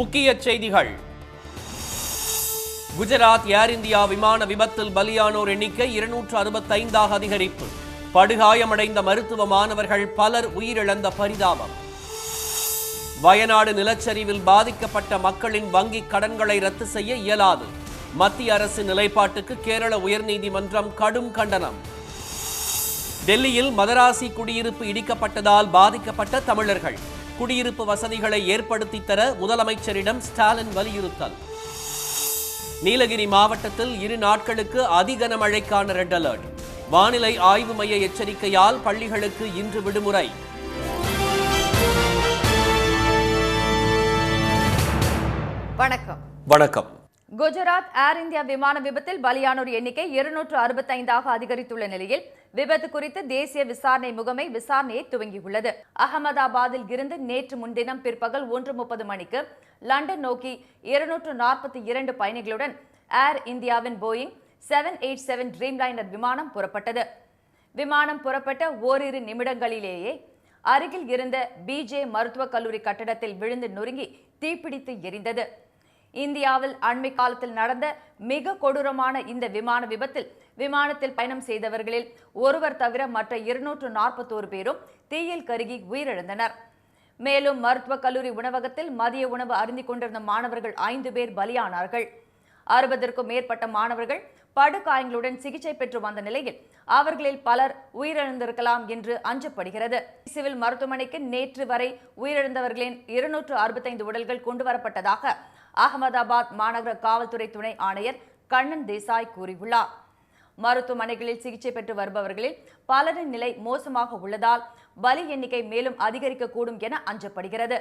முக்கிய செய்திகள். குஜராத் ஏர் இந்தியா விமான விபத்தில் பலியானோர் எண்ணிக்கை 265ஆக அதிகரிப்பு. படுகாயமடைந்த மருத்துவ மாணவர்கள் பலர் உயிரிழந்த பரிதாபம். வயநாடு நிலச்சரிவில் பாதிக்கப்பட்ட மக்களின் வங்கிக் கடன்களை ரத்து செய்ய இயலாது. மத்திய அரசு நிலைப்பாட்டுக்கு கேரள உயர்நீதிமன்றம் கடும் கண்டனம். டெல்லியில் மதராசி குடியிருப்பு இடிக்கப்பட்டதால் பாதிக்கப்பட்ட தமிழர்கள் குடியிருப்பு வசதிகளை ஏற்படுத்தி தர முதலமைச்சரிடம் ஸ்டாலின் வலியுறுத்தல். நீலகிரி மாவட்டத்தில் 2 நாட்களுக்கு அதிகனமழைக்கான ரெட் அலர்ட். வானிலை ஆய்வு மைய எச்சரிக்கையால் பள்ளிகளுக்கு இன்று விடுமுறை. வணக்கம். குஜராத் ஏர் இந்தியா விமான விபத்தில் பலியானோர் எண்ணிக்கை 265ஆக அதிகரித்துள்ள நிலையில் விபத்து குறித்து தேசிய விசாரணை முகமை விசாரணையை துவங்கியுள்ளது. அகமதாபாத்தில் இருந்து நேற்று முன்தினம் பிற்பகல் 1:30 மணிக்கு லண்டன் நோக்கி 242 பயணிகளுடன் ஏர் இந்தியாவின் போயிங் 787 ட்ரீம்லைனர் விமானம் புறப்பட்டது. விமானம் புறப்பட்ட ஓரிரு நிமிடங்களிலேயே அருகில் இருந்த பிஜே மருத்துவக் கல்லூரி கட்டடத்தில் விழுந்து நொறுங்கி தீப்பிடித்து எரிந்தது. இந்தியாவில் அண்மை காலத்தில் நடந்த மிக கொடூரமான இந்த விமான விபத்தில் விமானத்தில் பயணம் செய்தவர்களில் ஒருவர் தவிர மற்ற 241 பேரும் தீயில் கருகி உயிரிழந்தனர். மேலும் மருத்துவக் கல்லூரி உணவகத்தில் மதிய உணவு அருந்திக் கொண்டிருந்த மாணவர்கள் 5 பேர் பலியானார்கள். 60க்கும் மேற்பட்ட மாணவர்கள் படுகாயங்களுடன் சிகிச்சை பெற்று வந்த நிலையில் அவர்களில் பலர் உயிரிழந்திருக்கலாம் என்று அஞ்சப்படுகிறது. சிவில் மருத்துவமனைக்கு நேற்று வரை உயிரிழந்தவர்களின் 265 உடல்கள் கொண்டுவரப்பட்டதாக அகமதாபாத் மாநகர காவல்துறை துணை ஆணையர் கண்ணன் தேசாய் கூறியுள்ளார். மருத்துவமனைகளில் சிகிச்சை பெற்று வருபவர்களில் பலரின் நிலை மோசமாக உள்ளதால் பலி எண்ணிக்கை மேலும் அதிகரிக்கக்கூடும் என அஞ்சப்படுகிறது.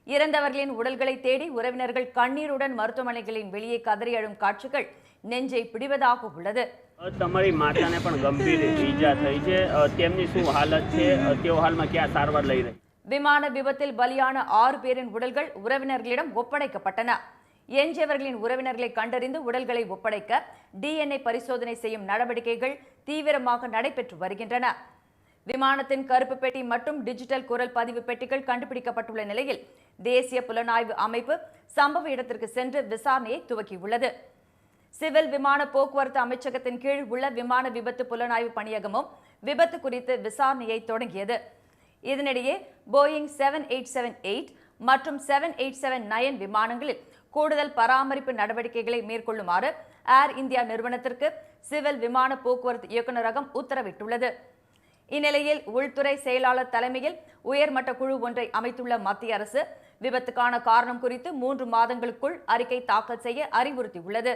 இறந்தவர்களின் உடல்களை தேடி உறவினர்கள் கண்ணீருடன் மருத்துவமனைகளின் வெளியே கதறி அழும் காட்சிகள் நெஞ்சை பிடிவதாக உள்ளது. તમારી માતાને પણ ગંભીર ઈજા થઈ છે. તેમની શું હાલત છે? તેઓ હાલમાં ક્યાં સારવાર લઈ રહી? விமான விபத்தில் பலியான 6 பேரின் உடல்கள் உறவினர்களிடம் ஒப்படைக்கப்பட்டன. எஞ்சியவர்களின் உறவினர்களை கண்டறிந்து உடல்களை ஒப்படைக்க DNA பரிசோதனை செய்யும் நடவடிக்கைகள் தீவிரமாக நடைபெற்று வருகின்றன. விமானத்தின் கருப்பு பெட்டி மற்றும் டிஜிட்டல் குரல் பதிவு பெட்டிகள் கண்டுபிடிக்கப்பட்டுள்ள நிலையில் தேசிய புலனாய்வு அமைப்பு சம்பவ இடத்திற்கு சென்று விசாரணையை துவக்கியுள்ளது. சிவில் விமான போக்குவரத்து அமைச்சகத்தின் கீழ் உள்ள விமான விபத்து புலனாய்வு பணியகமும் விபத்து குறித்து விசாரணையை தொடங்கியது. இதனிடையே போயிங் 787-8 மற்றும் 787-9 விமானங்களில் கூடுதல் பராமரிப்பு நடவடிக்கைகளை மேற்கொள்ளுமாறு ஏர் இந்தியா நிறுவனத்திற்கு சிவில் விமான போக்குவரத்து இயக்குநரகம் உத்தரவிட்டுள்ளது. இந்நிலையில் உள்துறை செயலாளர் தலைமையில் உயர்மட்ட குழு ஒன்றை அமைத்துள்ள மத்திய அரசு விபத்துக்கான காரணம் குறித்து 3 மாதங்களுக்குள் அறிக்கை தாக்கல் செய்ய அறிவுறுத்தியுள்ளது.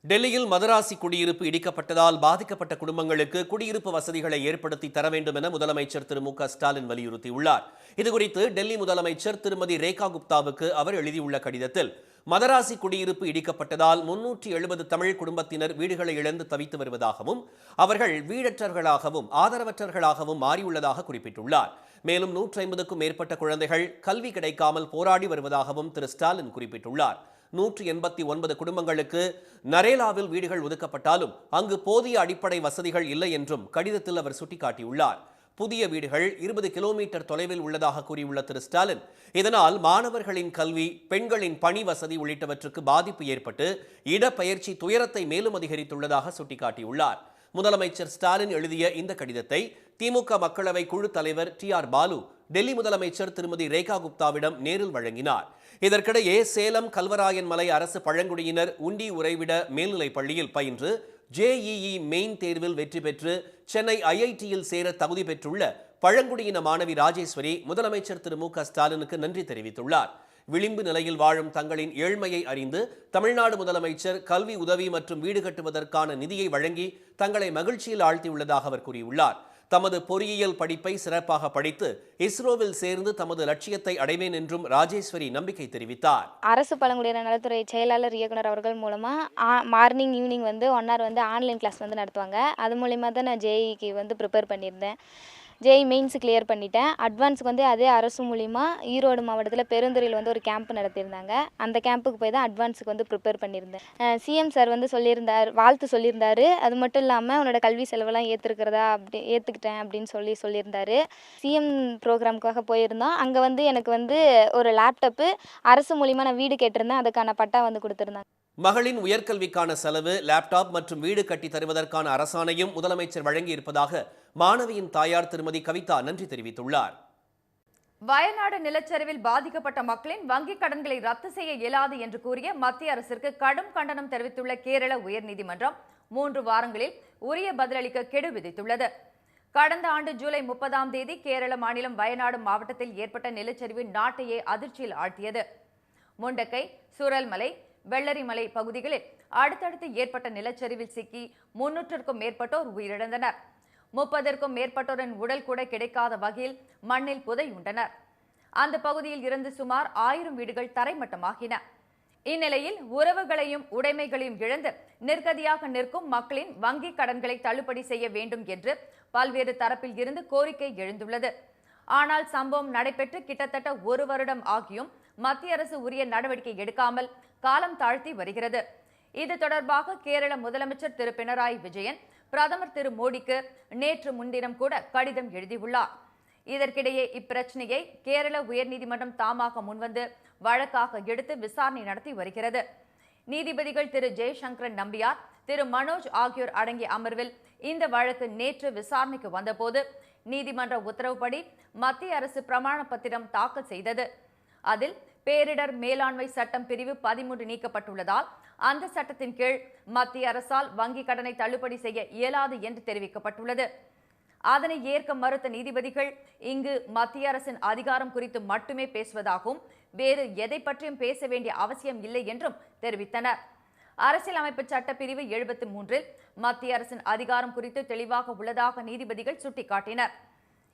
டெல்லியில் மதராசி குடியிருப்பு இடிக்கப்பட்டதால் பாதிக்கப்பட்ட குடும்பங்களுக்கு குடியிருப்பு வசதிகளை ஏற்படுத்தி தர வேண்டும் என முதலமைச்சர் திரு மு.க. ஸ்டாலின் வலியுறுத்தியுள்ளார். இதுகுறித்து டெல்லி முதலமைச்சர் திருமதி ரேகா குப்தாவுக்கு அவர் எழுதியுள்ள கடிதத்தில் மதராசி குடியிருப்பு இடிக்கப்பட்டதால் 370 தமிழ் குடும்பத்தினர் வீடுகளை இழந்து தவித்து வருவதாகவும் அவர்கள் வீடற்றவர்களாகவும் ஆதரவற்றவர்களாகவும் மாறியுள்ளதாக குறிப்பிட்டுள்ளார். மேலும் 150க்கும் மேற்பட்ட குழந்தைகள் கல்வி கிடைக்காமல் போராடி வருவதாகவும் திரு ஸ்டாலின் குறிப்பிட்டுள்ளார். 189 குடும்பங்களுக்கு நரேலாவில் வீடுகள் ஒதுக்கப்பட்டாலும் அங்கு போதிய அடிப்படை வசதிகள் இல்லை என்றும் கடிதத்தில் அவர் சுட்டிக்காட்டியுள்ளார். புதிய வீடுகள் 20 கிலோமீட்டர் தொலைவில் உள்ளதாக கூறியுள்ள திரு ஸ்டாலின், இதனால் மாணவர்களின் கல்வி, பெண்களின் பணி வசதி உள்ளிட்டவற்றுக்கு பாதிப்பு ஏற்பட்டு இடப்பெயர்ச்சி துயரத்தை மேலும் அதிகரித்துள்ளதாக சுட்டிக்காட்டியுள்ளார். முதலமைச்சர் ஸ்டாலின் எழுதிய இந்த கடிதத்தை திமுக மக்களவை குழு தலைவர் TR பாலு டெல்லி முதலமைச்சர் திருமதி ரேகா குப்தாவிடம் நேரில் வழங்கினார். இதற்கிடையே சேலம் கல்வராயன் மலை அரசு பழங்குடியினர் உண்டி உறைவிட மேல்நிலைப் பள்ளியில் பயின்று JEE மெயின் தேர்வில் வெற்றி பெற்று சென்னை IITயில் சேர தகுதி பெற்றுள்ள பழங்குடியின மாணவி ராஜேஸ்வரி முதலமைச்சர் திரு மு.க. ஸ்டாலினுக்கு நன்றி தெரிவித்துள்ளார். விளிம்பு நிலையில் வாழும் தங்களின் ஏழ்மையை அறிந்து தமிழ்நாடு முதலமைச்சர் கல்வி உதவி மற்றும் வீடு கட்டுவதற்கான நிதியை வழங்கி தங்களை மகிழ்ச்சியில் ஆழ்த்தியுள்ளதாக அவர் கூறியுள்ளார். தமது பொறியியல் படிப்பை சிறப்பாக படித்து இஸ்ரோவில் சேர்ந்து தமது லட்சியத்தை அடைவேன் என்றும் ராஜேஸ்வரி நம்பிக்கை தெரிவித்தார். அரசு பழங்குடியினர் நலத்துறை செயலாளர் இயக்குனர் அவர்கள் மூலமா morning evening 1 hour online class நடத்துவாங்க. அது மூலமா தான் நான் JEEக்கு ப்ரிப்பேர் பண்ணியிருந்தேன். ஜேஇ மெயின்ஸ் கிளியர் பண்ணிட்டேன். அட்வான்ஸுக்கு வந்து அதே அரசு மூலிமா ஈரோடு மாவட்டத்தில் பெருந்துறையில் வந்து ஒரு கேம்ப் நடத்தியிருந்தாங்க. அந்த கேம்புக்கு போய் தான் அட்வான்ஸுக்கு வந்து ப்ரிப்பேர் பண்ணியிருந்தேன். சிஎம் சார் வந்து சொல்லியிருந்தார், வாழ்த்து சொல்லியிருந்தாரு. அது மட்டும் இல்லாமல் உன்னோட கல்வி செலவெல்லாம் ஏற்றுக்கிட்டேன் அப்படின்னு சொல்லியிருந்தாரு. சிஎம் ப்ரோக்ராமுக்காக போயிருந்தோம். அங்கே வந்து எனக்கு வந்து ஒரு லேப்டாப்பு அரசு மூலிமா நான் வீடு கேட்டிருந்தேன். அதுக்கான பட்டா வந்து கொடுத்துருந்தாங்க. மகளின் உயர்கல்விக்கான செலவு, லேப்டாப் மற்றும் வீடு கட்டி தருவதற்கான அரசாணையும் முதலமைச்சர் வழங்கியிருப்பதாக மாணவியின் தாயார் திருமதி கவிதா நன்றி தெரிவித்துள்ளார். வயநாடு நிலச்சரிவில் பாதிக்கப்பட்ட மக்களின் வங்கிக் கடன்களை ரத்து செய்ய இயலாது என்று கூறிய மத்திய அரசிற்கு கடும் கண்டனம் தெரிவித்துள்ள கேரள உயர்நீதிமன்றம் 3 வாரங்களில் உரிய பதிலளிக்க கெடு விதித்துள்ளது. கடந்த ஆண்டு ஜூலை 30ஆம் தேதி கேரள மாநிலம் வயநாடு மாவட்டத்தில் ஏற்பட்ட நிலச்சரிவு நாட்டையே அதிர்ச்சியில் ஆழ்த்தியது. முண்டக்கை, சூரல்மலை, வெள்ளரிமலை பகுதிகளில் அடுத்தடுத்து ஏற்பட்ட நிலச்சரிவில் சிக்கி 300க்கும் மேற்பட்டோர் உயிரிழந்தனர். 30க்கும் மேற்பட்டோரின் உடல் கூட கிடைக்காத வகையில் மண்ணில் புதையுண்டனர். அந்த பகுதியில் இருந்து சுமார் 1000 வீடுகள் தரைமட்டமாகின. இந்நிலையில் உறவுகளையும் உடைமைகளையும் இழந்து நிர்கதியாக நிற்கும் மக்களின் வங்கிக் கடன்களை தள்ளுபடி செய்ய வேண்டும் என்று பல்வேறு தரப்பில் இருந்து கோரிக்கை எழுந்துள்ளது. ஆனால் சம்பவம் நடைபெற்று கிட்டத்தட்ட 1 வருடம் ஆகியும் மத்திய அரசு உரிய நடவடிக்கை எடுக்காமல் காலம் தாழ்த்தி வருகிறது. இது தொடர்பாக கேரள முதலமைச்சர் திரு பினராயி விஜயன் பிரதமர் திரு மோடிக்கு நேற்று முன்தினம் கூட கடிதம் எழுதியுள்ளார். இதற்கிடையே இப்பிரச்சனையை கேரள உயர்நீதிமன்றம் தாமாக முன்வந்து வழக்காக எடுத்து விசாரணை நடத்தி வருகிறது. நீதிபதிகள் திரு ஜெயசங்கரன் நம்பியார், திரு மனோஜ் ஆகியோர் அடங்கிய அமர்வில் இந்த வழக்கு நேற்று விசாரணைக்கு வந்தபோது நீதிமன்ற உத்தரவுப்படி மத்திய அரசு பிரமாண பத்திரம் தாக்கல் செய்தது. அதில் பேரிடர் மேலாண்மை சட்டம் பிரிவு 13 நீக்கப்பட்டுள்ளதால் அந்த சட்டத்தின் கீழ் மத்திய அரசால் வங்கி கடனை தள்ளுபடி செய்ய இயலாது என்று தெரிவிக்கப்பட்டுள்ளது. அதனை ஏற்க மறுத்த நீதிபதிகள் இங்கு மத்திய அரசின் அதிகாரம் குறித்து மட்டுமே பேசுவதாகவும் வேறு எதை பற்றியும் பேச வேண்டிய அவசியம் இல்லை என்றும் தெரிவித்தனர். அரசியலமைப்பு சட்ட பிரிவு 73 மத்திய அரசின் அதிகாரம் குறித்து தெளிவாக உள்ளதாக நீதிபதிகள் சுட்டிக்காட்டினர்.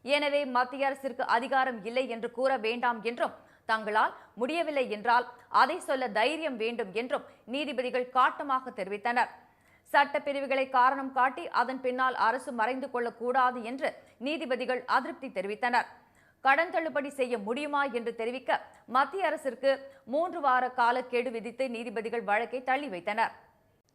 எனவே மத்திய அரசிற்கு அதிகாரம் இல்லை என்று கூற வேண்டாம் என்றும், தங்களால் முடியவில்லை என்றால் அதை சொல்ல தைரியம் வேண்டும் என்றும் நீதிபதிகள் காட்டமாக தெரிவித்தனர். சட்ட பிரிவுகளை காரணம் காட்டி அதன் பின்னால் அரசு மறைந்து கொள்ளக்கூடாது என்று நீதிபதிகள் அதிருப்தி தெரிவித்தனர். கடன் தள்ளுபடி செய்ய முடியுமா என்று தெரிவிக்க மத்திய அரசிற்கு 3 வார காலக்கெடு விதித்து நீதிபதிகள் வழக்கை தள்ளி வைத்தனர்.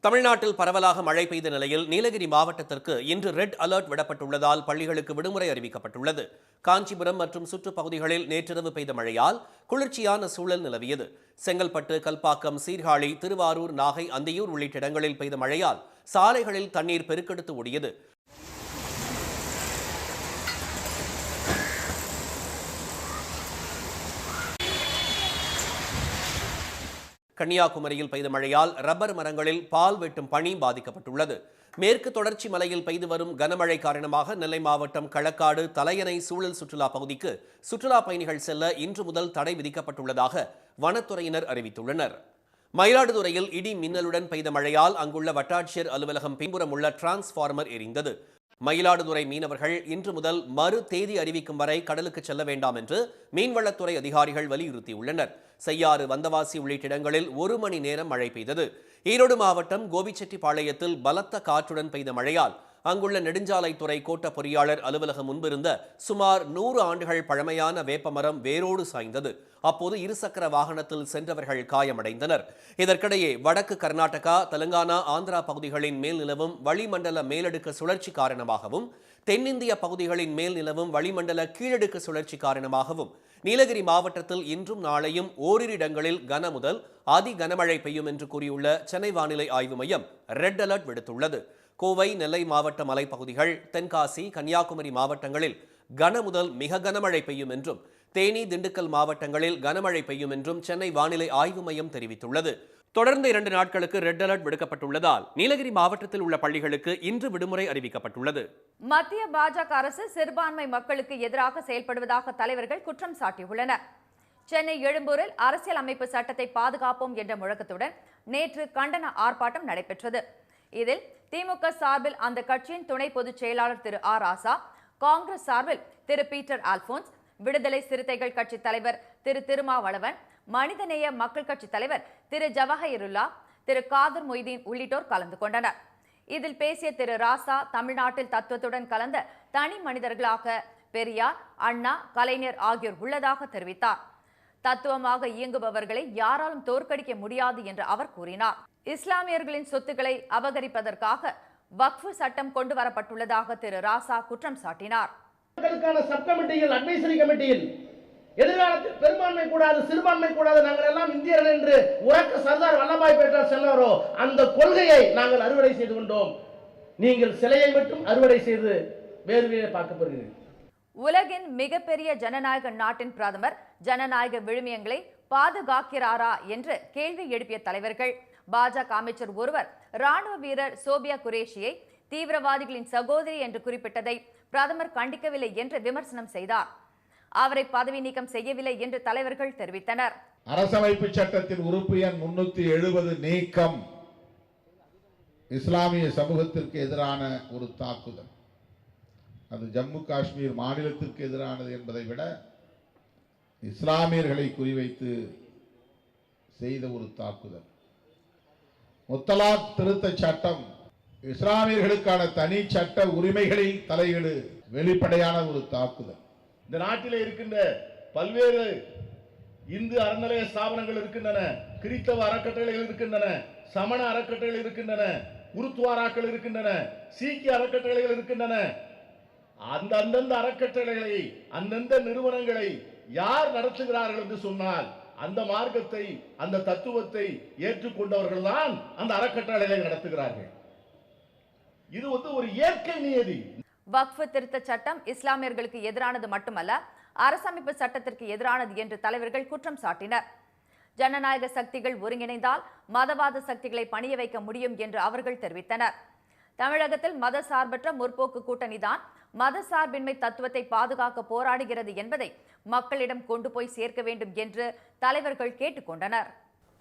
தமிழ்நாட்டில் பரவலாக மழை பெய்த நிலையில் நீலகிரி மாவட்டத்திற்கு இன்று ரெட் அலர்ட் விடப்பட்டுள்ளதால் பள்ளிகளுக்கு விடுமுறை அறிவிக்கப்பட்டுள்ளது. காஞ்சிபுரம் மற்றும் சுற்றுப்பகுதிகளில் நேற்றிரவு பெய்த மழையால் குளிர்ச்சியான சூழல் நிலவியது. செங்கல்பட்டு, கல்பாக்கம், சீர்காழி, திருவாரூர், நாகை, அந்தியூர் உள்ளிட்ட இடங்களில் பெய்த மழையால் சாலைகளில் தண்ணீர் பெருக்கெடுத்து ஓடியது. கன்னியாகுமரியில் பெய்த மழையால் ரப்பர் மரங்களில் பால் வெட்டும் பணி பாதிக்கப்பட்டுள்ளது. மேற்கு தொடர்ச்சி மலையில் பெய்து வரும் கனமழை காரணமாக நெல்லை மாவட்டம் களக்காடு, தலையணை சூழல் சுற்றுலா பகுதிக்கு சுற்றுலா பயணிகள் செல்ல இன்று முதல் தடை விதிக்கப்பட்டுள்ளதாக வனத்துறையினர் அறிவித்துள்ளனர். மயிலாடுதுறையில் இடி மின்னலுடன் பெய்த மழையால் அங்குள்ள வட்டாட்சியர் அலுவலகம் பின்புறம் உள்ள டிரான்ஸ்பார்மர் எரிந்தது. மயிலாடுதுறை மீனவர்கள் இன்று முதல் மறு தேதி அறிவிக்கும் வரை கடலுக்கு செல்ல வேண்டாம் என்று மீன்வளத்துறை அதிகாரிகள் வலியுறுத்தியுள்ளனர். செய்யாறு, வந்தவாசி உள்ளிட்ட இடங்களில் 1 மணி நேரம் மழை பெய்தது. ஈரோடு மாவட்டம் கோபிச்செட்டிப்பாளையத்தில் பலத்த காற்றுடன் பெய்த மழையால் அங்குள்ள நெடுஞ்சாலைத்துறை கோட்ட பொறியாளர் அலுவலகம் முன்பிருந்த சுமார் 100 ஆண்டுகள் பழமையான வேப்பமரம் வேரோடு சாய்ந்தது. அப்போது இருசக்கர வாகனத்தில் சென்றவர்கள் காயமடைந்தனர். இதற்கிடையே வடக்கு கர்நாடகா, தெலுங்கானா, ஆந்திரா பகுதிகளின் மேல் நிலவும் வளிமண்டல மேலடுக்கு சுழற்சி காரணமாகவும் தென்னிந்திய பகுதிகளின் மேல் நிலவும் வளிமண்டல கீழடுக்கு சுழற்சி காரணமாகவும் நீலகிரி மாவட்டத்தில் இன்றும் நாளையும் ஓரிரு இடங்களில் கன முதல் அதி கனமழை பெய்யும் என்று கூறியுள்ள சென்னை வானிலை ஆய்வு மையம் ரெட் அலர்ட் விடுத்துள்ளது. கோவை, நெல்லை மாவட்ட மலைப்பகுதிகள், தென்காசி, கன்னியாகுமரி மாவட்டங்களில் கன முதல் மிக கனமழை பெய்யும் என்றும், தேனி, திண்டுக்கல் மாவட்டங்களில் கனமழை பெய்யும் என்றும் சென்னை வானிலை ஆய்வு மையம் தெரிவித்துள்ளது. தொடர்ந்து 2 நாட்களுக்கு ரெட் அலர்ட் விடுக்கப்பட்டுள்ளதால் நீலகிரி மாவட்டத்தில் உள்ள பள்ளிகளுக்கு இன்று விடுமுறை அறிவிக்கப்பட்டுள்ளது. மத்திய பாஜக அரசு சிறுபான்மை மக்களுக்கு எதிராக செயல்படுவதாக தலைவர்கள் குற்றம் சாட்டியுள்ளனர். சென்னை எழும்பூரில் அரசியல் அமைப்பு சட்டத்தை பாதுகாப்போம் என்ற முழக்கத்துடன் நேற்று கண்டன ஆர்ப்பாட்டம் நடைபெற்றது. இதில் திமுக சார்பில் அந்த கட்சியின் துணை பொதுச் செயலாளர் திரு ஆர் ராசா, காங்கிரஸ் சார்பில் திரு பீட்டர் அல்போன்ஸ், விடுதலை சிறுத்தைகள் கட்சி தலைவர் திரு திருமாவளவன், மனிதநேய மக்கள் கட்சி தலைவர் திரு ஜவஹருல்லா, திரு காதர் மொய்தீன் உள்ளிட்டோர் கலந்து கொண்டனர். இதில் பேசிய திரு ராசா, தமிழ்நாட்டில் தத்துவத்துடன் கலந்த தனி மனிதர்களாக பெரியார், அண்ணா, கலைஞர் ஆகியோர் உள்ளதாக தெரிவித்தார். தத்துவமாக இயங்குபவர்களை யாராலும் தோற்கடிக்க முடியாது என்று அவர் கூறினார். இஸ்லாமியர்களின் சொத்துக்களை அபகரிப்பதற்காக வக்ஃப் சட்டம் கொண்டு வரப்பட்டுள்ளதாக திரு ராசா குற்றம் சாட்டினார். சப் கமிட்டியில், அட்வைசரி கமிட்டியில் எதிர்காலத்தில் பெரும்பான்மை கூடாது, சிறுபான்மை கூடாது, நாங்கள் எல்லாம் இந்தியர்கள் என்று உறக்க சர்தார் வல்லபாய் பட்டேல் சொன்னாரோ அந்த கொள்கையை நாங்கள் அறுவடை செய்து கொண்டோம். நீங்கள் சிலையை மட்டும் அறுவடை செய்து வேறு பார்க்க போகிறீர்கள். உலகின் மிகப்பெரிய ஜனநாயக நாட்டின் பிரதமர் ஜனநாயக விழுமியங்களை பாதுகாக்கிறாரா என்று கேள்வி எழுப்பிய தலைவர்கள். பாஜக அமைச்சர் ஒருவர் ராணுவ வீரர் சோபியா குரேஷியை தீவிரவாதிகளின் சகோதரி என்று குறிப்பிட்டதை பிரதமர் கண்டிக்கவில்லை என்று விமர்சனம் செய்தார். அவரை பதவி நீக்கம் செய்யவில்லை என்று தலைவர்கள் தெரிவித்தனர். அரசமைப்பு சட்டத்தின் உறுப்பு எண் 370 நீக்கம் இஸ்லாமிய சமூகத்திற்கு எதிரான ஒரு தாக்குதல். அது ஜம்மு காஷ்மீர் மாநிலத்திற்கு எதிரானது என்பதை விட இஸ்லாமியர்களை குறிவைத்து செய்த ஒரு தாக்குதல். முத்தலாக் திருத்த சட்டம் இஸ்லாமியர்களுக்கான தனி சட்ட உரிமைகளில் தலையீடு, வெளிப்படையான ஒரு தாக்குதல். இந்த நாட்டிலே இருக்கின்ற பல்வேறு இந்து அறநிலைய ஸ்தாபனங்கள் இருக்கின்றன, கிறிஸ்தவ அறக்கட்டளைகள் இருக்கின்றன, சமண அறக்கட்டளைகள் இருக்கின்றன, குருத்வாராக்கள் இருக்கின்றன, சீக்கிய அறக்கட்டளைகள் இருக்கின்றன. அந்தந்த அறக்கட்டளைகளை, அந்தந்த நிறுவனங்களை யார் நடத்துகிறார்கள் என்று சொன்னால் அந்த மார்க்கத்தை, அந்த தத்துவத்தை ஏற்றுக்கொண்டவர்கள் தான் அந்த அறக்கட்டளைகளை நடத்துகிறார்கள். இது ஒரு இயற்கை நியதி. வக்ஃப் திருத்த சட்டம் இஸ்லாமியர்களுக்கு எதிரானது மட்டுமல்ல, அரசமைப்பு சட்டத்திற்கு எதிரானது என்று தலைவர்கள் குற்றம் சாட்டினர். ஜனநாயக சக்திகள் ஒருங்கிணைந்தால் மதவாத சக்திகளை பணிய வைக்க முடியும் என்று அவர்கள் தெரிவித்தனர். தமிழகத்தில் மத சார்பற்ற முற்போக்கு கூட்டணிதான் மத சார்பின்மை தத்துவத்தை பாதுகாக்க போராடுகிறது என்பதை மக்களிடம் கொண்டு போய் சேர்க்க வேண்டும் என்று தலைவர்கள் கேட்டுக்கொண்டனர்.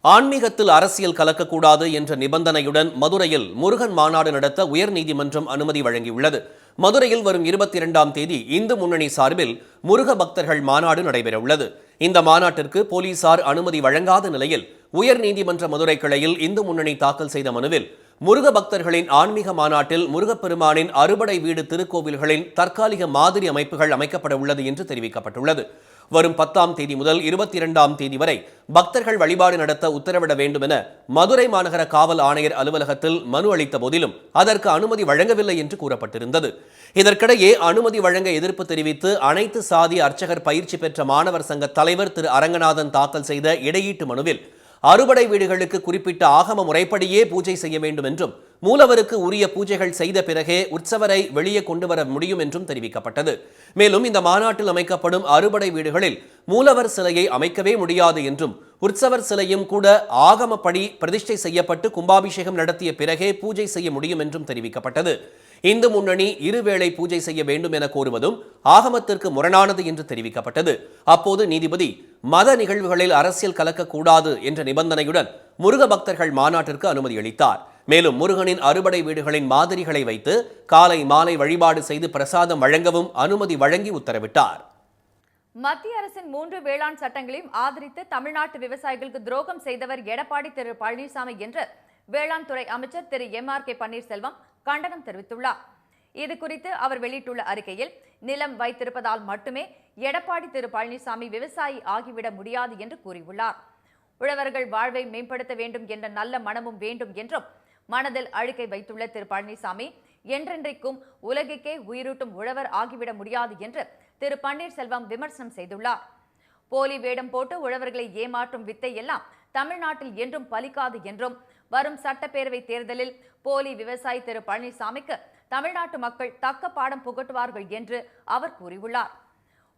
ஆன்மீகத்தில் அரசியல் கலக்கக்கூடாது என்ற நிபந்தனையுடன் மதுரையில் முருகன் மாநாடு நடத்த உயர்நீதிமன்றம் அனுமதி வழங்கியுள்ளது. மதுரையில் வரும் 22ஆம் தேதி இந்து முன்னணி சார்பில் முருக பக்தர்கள் மாநாடு நடைபெறவுள்ளது. இந்த மாநாட்டிற்கு போலீசார் அனுமதி வழங்காத நிலையில் உயர்நீதிமன்ற மதுரை கிளையில் இந்து முன்னணி தாக்கல் செய்த மனுவில் முருக பக்தர்களின் ஆன்மீக மாநாட்டில் முருகப்பெருமானின் அறுபடை வீடு திருக்கோவில்களின் தற்காலிக மாதிரி அமைப்புகள் அமைக்கப்பட உள்ளது என்று தெரிவிக்கப்பட்டுள்ளது. வரும் 10ஆம் தேதி முதல் 22ஆம் தேதி வரை பக்தர்கள் வழிபாடு நடத்த உத்தரவிட வேண்டும் என மதுரை மாநகர காவல் ஆணையர் அலுவலகத்தில் மனு அளித்த போதிலும் அதற்கு அனுமதி வழங்கவில்லை என்று கூறப்பட்டிருந்தது. இதற்கிடையே அனுமதி வழங்க எதிர்ப்பு தெரிவித்து அனைத்து சாதி அர்ச்சகர் பயிற்சி பெற்ற மாணவர் சங்க தலைவர் திரு அரங்கநாதன் தாக்கல் செய்த இடையீட்டு மனுவில் அறுபடை வீடுகளுக்கு குறிப்பிட்ட ஆகம முறைப்படியே பூஜை செய்ய வேண்டும் என்றும் மூலவருக்கு உரிய பூஜைகள் செய்த பிறகே உற்சவரை வெளியே கொண்டு வர முடியும் என்றும் தெரிவிக்கப்பட்டது. மேலும் இந்த மாநாட்டில் அமைக்கப்படும் அறுபடை வீடுகளில் மூலவர் சிலையை அமைக்கவே முடியாது என்றும் உற்சவர் சிலையும் கூட ஆகமப்படி பிரதிஷ்டை செய்யப்பட்டு கும்பாபிஷேகம் நடத்திய பிறகே பூஜை செய்ய முடியும் என்றும் தெரிவிக்கப்பட்டது. இந்து முன்னணி இருவேளை பூஜை செய்ய வேண்டும் என கோருவதும் ஆகமத்திற்கு முரணானது என்று தெரிவிக்கப்பட்டது. அப்போது நீதிபதி மத நிகழ்வுகளில் அரசியல் கலக்கக்கூடாது என்ற நிபந்தனையுடன் முருக பக்தர்கள் மாநாட்டிற்கு அனுமதி அளித்தார். மேலும் முருகனின் அறுபடை வீடுகளின் மாதிரிகளை வைத்து காலை மாலை வழிபாடு செய்து பிரசாதம் வழங்கவும் அனுமதி வழங்கி உத்தரவிட்டார். மத்திய அரசின் 3 வேளாண் சட்டங்களையும் ஆதரித்து தமிழ்நாட்டு விவசாயிகளுக்கு துரோகம் செய்தவர் எடப்பாடி திரு பழனிசாமி என்று வேளாண் துறை அமைச்சர் திரு எம்.ஆர்.கே. பன்னீர்செல்வம் கண்டனம் தெரிவித்துள்ளார். இது குறித்து அவர் வெளியிட்டுள்ள அறிக்கையில், நிலம் வைத்திருப்பதால் மட்டுமே எடப்பாடி திரு பழனிசாமி விவசாயி ஆகிவிட முடியாது என்று கூறியுள்ளார். உழவர்கள் வாழ்வை மேம்படுத்த வேண்டும் என்ற நல்ல மனமும் வேண்டும் என்றும் மனதில் அழுக்கை வைத்துள்ள திரு பழனிசாமி என்றென்றைக்கும் உலகுக்கே உயிரூட்டும் உழவர் ஆகிவிட முடியாது என்று திரு பன்னீர்செல்வம் விமர்சனம் செய்துள்ளார். போலி வேடம் போட்டு உழவர்களை ஏமாற்றும் வித்தை எல்லாம் தமிழ்நாட்டில் என்றும் பலிக்காது என்றும் வரும் சட்டப்பேரவை தேர்தலில் போலி விவசாயி திரு பழனிசாமிக்கு தமிழ்நாட்டு மக்கள் தக்க பாடம் புகட்டுவார்கள் என்று அவர் கூறியுள்ளார்.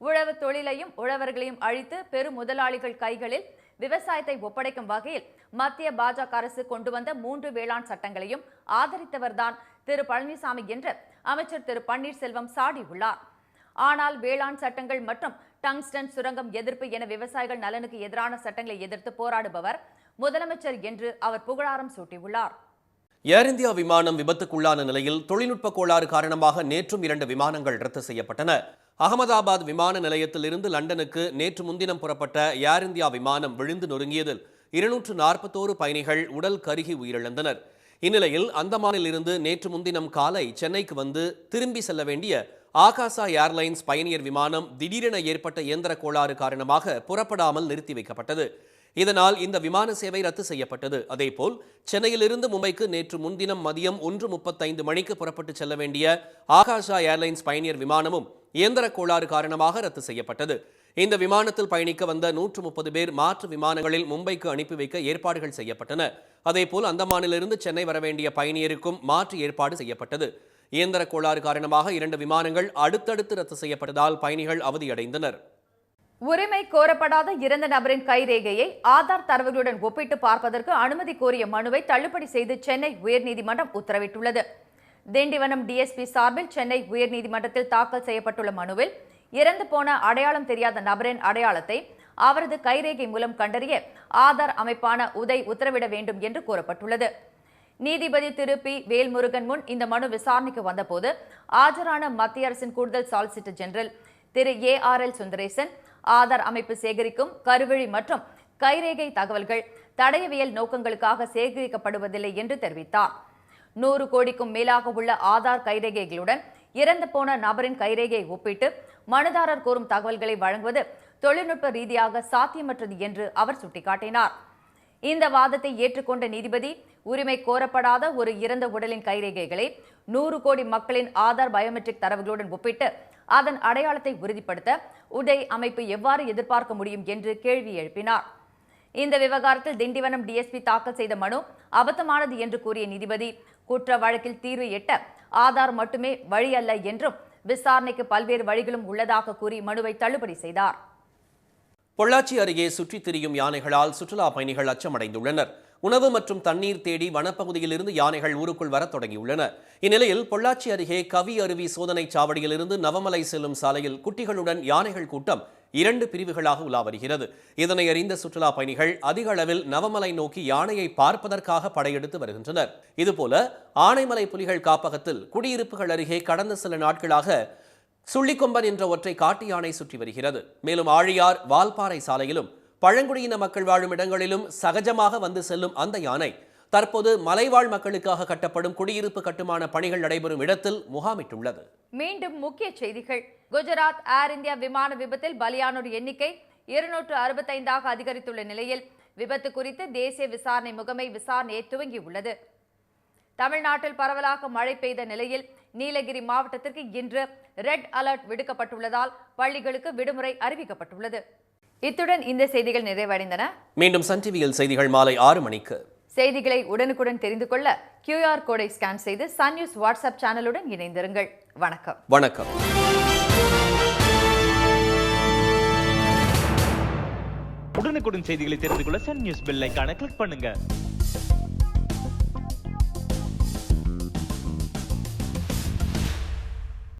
உழவு தொழிலையும் உழவர்களையும் அழித்து பெரும் முதலாளிகள் கைகளில் விவசாயத்தை ஒப்படைக்கும் வகையில் மத்திய பாஜக அரசு கொண்டு வந்த 3 வேளாண் சட்டங்களையும் ஆதரித்தவர்தான் திரு பழனிசாமி என்று அமைச்சர் திரு பன்னீர்செல்வம் சாடியுள்ளார். ஆனால் வேளாண் சட்டங்கள் மற்றும் டங்ஸ்டன் சுரங்கம் எதிர்ப்பு என விவசாயிகள் நலனுக்கு எதிரான சட்டங்களை எதிர்த்து போராடுபவர் முதலமைச்சர் என்று அவர் புகழாரம் சூட்டியுள்ளார். ஏர் இந்தியா விமானம் விபத்துக்குள்ளான நிலையில் தொழில்நுட்ப கோளாறு காரணமாக நேற்றும் 2 விமானங்கள் ரத்து செய்யப்பட்டன. அகமதாபாத் விமான நிலையத்திலிருந்து லண்டனுக்கு நேற்று முன்தினம் புறப்பட்ட ஏர் இந்தியா விமானம் விழுந்து நொறுங்கியதில் 241 பயணிகள் உடல் கருகி உயிரிழந்தனர். இந்நிலையில் அந்தமானில் இருந்து நேற்று முன்தினம் காலை சென்னைக்கு வந்து திரும்பி செல்ல வேண்டிய ஆகாஷா ஏர்லைன்ஸ் பயணியர் விமானம் திடீரென ஏற்பட்ட இயந்திர கோளாறு காரணமாக புறப்படாமல் நிறுத்தி வைக்கப்பட்டது. இதனால் இந்த விமான சேவை ரத்து செய்யப்பட்டது. அதேபோல் சென்னையிலிருந்து மும்பைக்கு நேற்று முன்தினம் மதியம் 1:35 மணிக்கு புறப்பட்டு செல்ல வேண்டிய ஆகாஷா ஏர்லைன்ஸ் பயணியர் விமானமும் இயந்திர கோளாறு காரணமாக ரத்து செய்யப்பட்டது. இந்த விமானத்தில் பயணிக்க வந்த 130 பேர் மாற்று விமானங்களில் மும்பைக்கு அனுப்பி வைக்க ஏற்பாடுகள் செய்யப்பட்டன. அதேபோல் அந்தமானிலிருந்து சென்னை வரவேண்டிய பயணியருக்கும் மாற்று ஏற்பாடு செய்யப்பட்டது. இயந்திர கோளாறு காரணமாக 2 விமானங்கள் அடுத்தடுத்து ரத்து செய்யப்பட்டதால் பயணிகள் அவதியடைந்தனர். உரிமை கோரப்படாத இறந்த நபரின் கைரேகையை ஆதார் தரவுகளுடன் ஒப்பிட்டு பார்ப்பதற்கு அனுமதி கோரிய மனுவை தள்ளுபடி செய்து சென்னை உயர்நீதிமன்றம் உத்தரவிட்டுள்ளது. திண்டிவனம் டிஎஸ்பி சார்பில் சென்னை உயர்நீதிமன்றத்தில் தாக்கல் செய்யப்பட்டுள்ள மனுவில் இறந்து போன அடையாளம் தெரியாத நபரின் அடையாளத்தை அவரது கைரேகை மூலம் கண்டறிய ஆதார் அமைப்பான உதய் உத்தரவிட வேண்டும் என்று கூறப்பட்டுள்ளது. நீதிபதி திரு பி வேல்முருகன் முன் இந்த மனு விசாரணைக்கு வந்தபோது ஆஜரான மத்திய அரசின் கூடுதல் சாலிசிட்டர் ஜெனரல் திரு ARL சுந்தரேசன், ஆதார் அமைப்பு சேகரிக்கும் கருவிழி மற்றும் கைரேகை தகவல்கள் தடயவியல் நோக்கங்களுக்காக சேகரிக்கப்படுவதில்லை என்று தெரிவித்தார். 100 கோடிக்கும் மேலாக உள்ள ஆதார் கைரேகைகளுடன் இறந்து போன நபரின் கைரேகையை ஒப்பிட்டு மனுதாரர் கோரும் தகவல்களை வழங்குவது தொழில்நுட்ப ரீதியாக சாத்தியமற்றது என்று அவர் சுட்டிக்காட்டினார். இந்த வாதத்தை ஏற்றுக்கொண்ட நீதிபதி, உரிமை கோரப்படாத ஒரு இறந்த உடலின் கைரேகைகளை 100 கோடி மக்களின் ஆதார் பயோமெட்ரிக் தரவுகளுடன் ஒப்பிட்டு அதன் அடையாளத்தை உறுதிப்படுத்த உதய் அமைப்பு எவ்வாறு எதிர்பார்க்க முடியும் என்று கேள்வி எழுப்பினார். இந்த விவகாரத்தில் திண்டிவனம் டிஎஸ்பி தாக்கல் செய்த மனு அபத்தமானது என்று கூறிய நீதிபதி, குற்ற வழக்கில் தீர்வு எட்ட ஆதார் மட்டுமே வழி அல்ல என்றும் விசாரணைக்கு பல்வேறு வழிகளும் உள்ளதாக கூறி மனுவை தள்ளுபடி செய்தார். பொள்ளாச்சி அருகே சுற்றித் திரியும் யானைகளால் சுற்றுலா பயணிகள் அச்சமடைந்துள்ளனர். உணவு மற்றும் தண்ணீர் தேடி வனப்பகுதியிலிருந்து யானைகள் ஊருக்குள் வரத் தொடங்கியுள்ளன. இந்நிலையில் பொள்ளாச்சி அருகே கவி அருவி சோதனைச் சாவடியிலிருந்து நவமலை செல்லும் சாலையில் குட்டிகளுடன் யானைகள் கூட்டம் 2 பிரிவுகளாக உலா வருகிறது. இதனை அறிந்த சுற்றுலா பயணிகள் அதிக அளவில் நவமலை நோக்கி யானையை பார்ப்பதற்காக படையெடுத்து வருகின்றனர். இதுபோல ஆனைமலை புலிகள் காப்பகத்தில் குடியிருப்புகள் அருகே கடந்த சில நாட்களாக சுள்ளிக்கொம்பன் என்ற ஒற்றை காட்டு யானை சுற்றி வருகிறது. மேலும் ஆழியார் வால்பாறை சாலையிலும் பழங்குடியின மக்கள் வாழும் இடங்களிலும் சகஜமாக வந்து செல்லும் அந்த யானை தற்போது மலைவாழ் மக்களுக்காக கட்டப்படும் குடியிருப்பு கட்டுமான பணிகள் நடைபெறும் இடத்தில் முகாமிட்டுள்ளது. மீண்டும் முக்கிய செய்திகள். குஜராத் ஏர் இந்தியா விமான விபத்தில் பலியானோர் எண்ணிக்கை 265ஆக அதிகரித்துள்ள நிலையில் விபத்து குறித்து தேசிய விசாரணை முகமை விசாரணையை துவங்கியுள்ளது. தமிழ்நாட்டில் பரவலாக மழை பெய்த நிலையில் நீலகிரி மாவட்டத்திற்கு இன்று ரெட் அலர்ட் விடுக்கப்பட்டுள்ளதால் பள்ளிகளுக்கு விடுமுறை அறிவிக்கப்பட்டுள்ளது. இத்துடன் இந்த செய்திகள் நிறைவடைந்தன. மீண்டும் சன் டிவியில் செய்திகள் மாலை 6 மணிக்கு. செய்திகளை உடனுக்குடன் தெரிந்து கொள்ள QR கோடை ஸ்கேன் செய்து சன் நியூஸ் வாட்ஸ்அப் சேனலுடன் இணைந்திருங்கள். வணக்கம். வணக்கம். உடனுக்குடன் செய்திகளை தெரிந்து கொள்ள சன் நியூஸ் பெல் ஐகானை கிளிக் பண்ணுங்க.